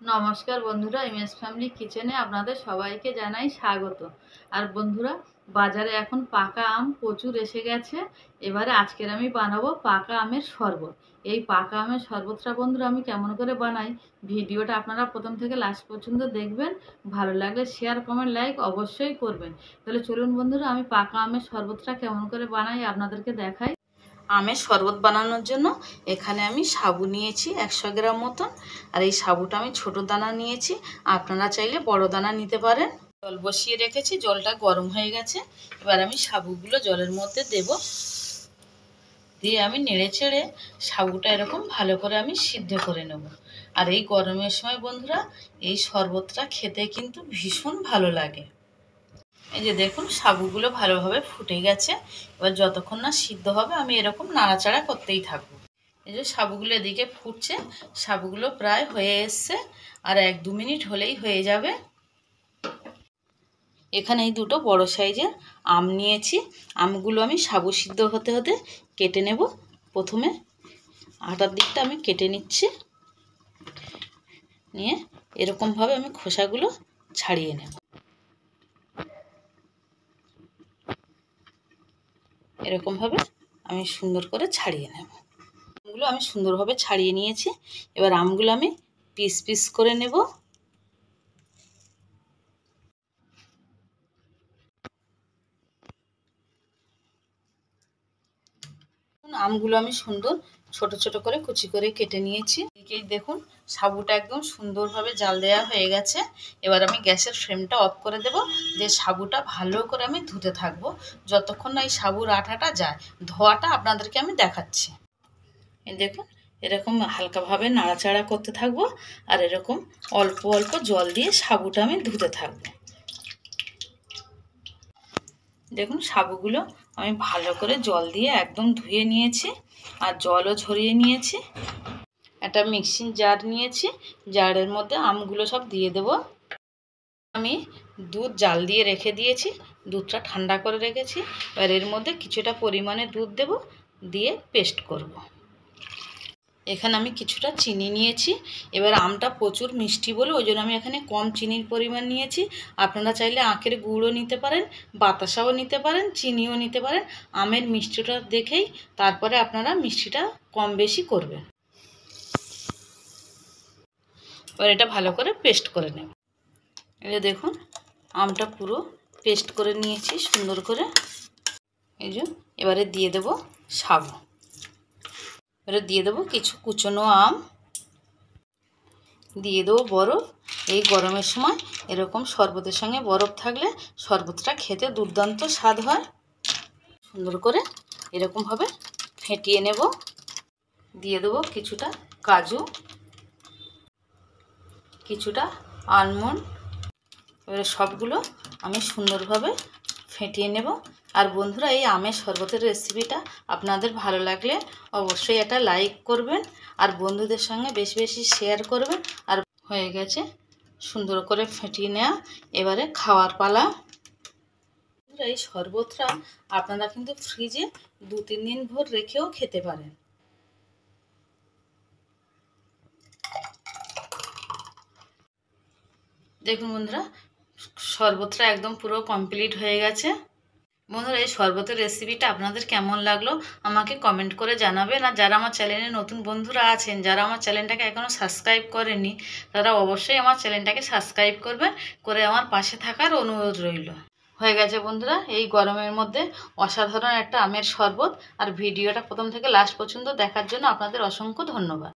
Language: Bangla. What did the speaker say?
নমস্কার বন্ধুরা, এমএস ফ্যামিলি কিচেনে আপনাদের সবাইকে জানাই স্বাগত। আর বন্ধুরা, বাজারে এখন পাকা আম প্রচুর এসে গেছে। এবারে আজকের আমি বানাবো পাকা আমের শরবত। এই পাকা আমের শরবতটা বন্ধুরা আমি কেমন করে বানাই, ভিডিওটা আপনারা প্রথম থেকে লাস্ট পর্যন্ত দেখবেন। ভালো লাগলে শেয়ার, কমেন্ট, লাইক অবশ্যই করবেন। তাহলে চলুন বন্ধুরা, আমি পাকা আমের শরবতটা কেমন করে বানাই আপনাদেরকে দেখাই। আমের শরবত বানানোর জন্য এখানে আমি সাবু নিয়েছি 100 গ্রাম মতন। আর এই সাবুটা আমি ছোট দানা নিয়েছি, আপনারা চাইলে বড় দানা নিতে পারেন। জল বসিয়ে রেখেছি, জলটা গরম হয়ে গেছে। এবার আমি সাবুগুলো জলের মধ্যে দেব, দিয়ে আমি নেড়ে চেড়ে সাবুটা এরকম ভালো করে আমি সিদ্ধ করে নেব। আর এই গরমের সময় বন্ধুরা এই শরবতটা খেতে কিন্তু ভীষণ ভালো লাগে। এই যে দেখুন, সাবুগুলো ভালোভাবে ফুটে গেছে। এবার যতক্ষণ না সিদ্ধ হবে আমি এরকম নাড়াচাড়া করতেই থাকবো। এই যে সাবুগুলো এদিকে ফুটছে, সাবুগুলো প্রায় হয়ে এসছে, আর 1-2 মিনিট হলেই হয়ে যাবে। এখানে এই দুটো বড় সাইজের আম নিয়েছি। আমগুলো আমি সাবু সিদ্ধ হতে হতে কেটে নেব। প্রথমে আটার দিকটা আমি কেটে নিচ্ছি, নিয়ে এরকমভাবে আমি খোসাগুলো ছাড়িয়ে নেব। এরকমভাবে আমি সুন্দর করে ছাড়িয়ে নেব। আমগুলো আমি সুন্দরভাবে ছাড়িয়ে নিয়েছি। এবার আমগুলো আমি পিস পিস করে নেব। আমগুলো আমি সুন্দর ছোট ছোট করে কুচি করে কেটে নিয়েছি। এই দেখুন, সাবুটা একদম সুন্দরভাবে জাল দেওয়া হয়ে গেছে। এবার আমি গ্যাসের ফ্লেমটা অফ করে দেব, দিয়ে সাবুটা ভালো করে আমি ধুতে থাকবো যতক্ষণ না এই সাবুর আঠাটা যায়। ধোয়াটা আপনাদেরকে আমি দেখাচ্ছি। এই দেখুন, এরকম হালকাভাবে নাড়াচাড়া করতে থাকবো, আর এরকম অল্প অল্প জল দিয়ে সাবুটা আমি ধুতে থাকবো। দেখুন, সাবুগুলো আমি ভালো করে জল দিয়ে একদম ধুয়ে নিয়েছি, আর জলও ঝরিয়ে নিয়েছি। একটা মিক্সিং জার নিয়েছি, জারের মধ্যে আমগুলো সব দিয়ে দেব। আমি দুধ জাল দিয়ে রেখে দিয়েছি, দুধটা ঠান্ডা করে রেখেছি। এবার এর মধ্যে কিছুটা পরিমাণে দুধ দেব, দিয়ে পেস্ট করব। এখানে আমি কিছুটা চিনি নিয়েছি। এবার আমটা প্রচুর মিষ্টি বলে ওই জন্য আমি এখানে কম চিনির পরিমাণ নিয়েছি। আপনারা চাইলে আখের গুড়ও নিতে পারেন, বাতাসাও নিতে পারেন, চিনিও নিতে পারেন। আমের মিষ্টিটা দেখেই তারপরে আপনারা মিষ্টিটা কম বেশি করবেন। এবার এটা ভালো করে পেস্ট করে নেব। এই যে দেখুন, আমটা পুরো পেস্ট করে নিয়েছি সুন্দর করে। এই যে এবারে দিয়ে দেব সাবু, এবারে দিয়ে দেবো কিছু কুচনো আম, দিয়ে দেবো বরফ। এই গরমের সময় এরকম শরবতের সঙ্গে বরফ থাকলে শরবতটা খেতে দুর্দান্ত স্বাদ হয়। সুন্দর করে এরকমভাবে ফেটিয়ে নেব। দিয়ে দেবো কিছুটা কাজু, কিছুটা আলমন্ড। এবারে সবগুলো আমি সুন্দরভাবে ফেটিয়ে নেব। আর বন্ধুরা, এই আমের শরবতের রেসিপিটা আপনাদের ভালো লাগলে অবশ্যই একটা লাইক করবেন, আর বন্ধুদের সঙ্গে বেশি বেশি শেয়ার করবেন। আর হয়ে গেছে সুন্দর করে ফেটিয়ে নেওয়া, এবারে খাওয়ার পালা। এই শরবতটা আপনারা কিন্তু ফ্রিজে 2-3 দিন ভর রেখেও খেতে পারেন। দেখুন বন্ধুরা, শরবতটা একদম পুরো কমপ্লিট হয়ে গেছে। বন্ধুরা, এই শরবতের রেসিপিটা আপনাদের কেমন লাগলো আমাকে কমেন্ট করে জানাবেন। আর যারা আমার চ্যানেলে নতুন বন্ধুরা আছেন, যারা আমার চ্যানেলটাকে এখনও সাবস্ক্রাইব করেননি, তারা অবশ্যই আমার চ্যানেলটাকে সাবস্ক্রাইব করবেন, করে আমার পাশে থাকার অনুরোধ রইল। হয়ে গেছে বন্ধুরা এই গরমের মধ্যে অসাধারণ একটা আমের শরবত। আর ভিডিওটা প্রথম থেকে লাস্ট পর্যন্ত দেখার জন্য আপনাদের অসংখ্য ধন্যবাদ।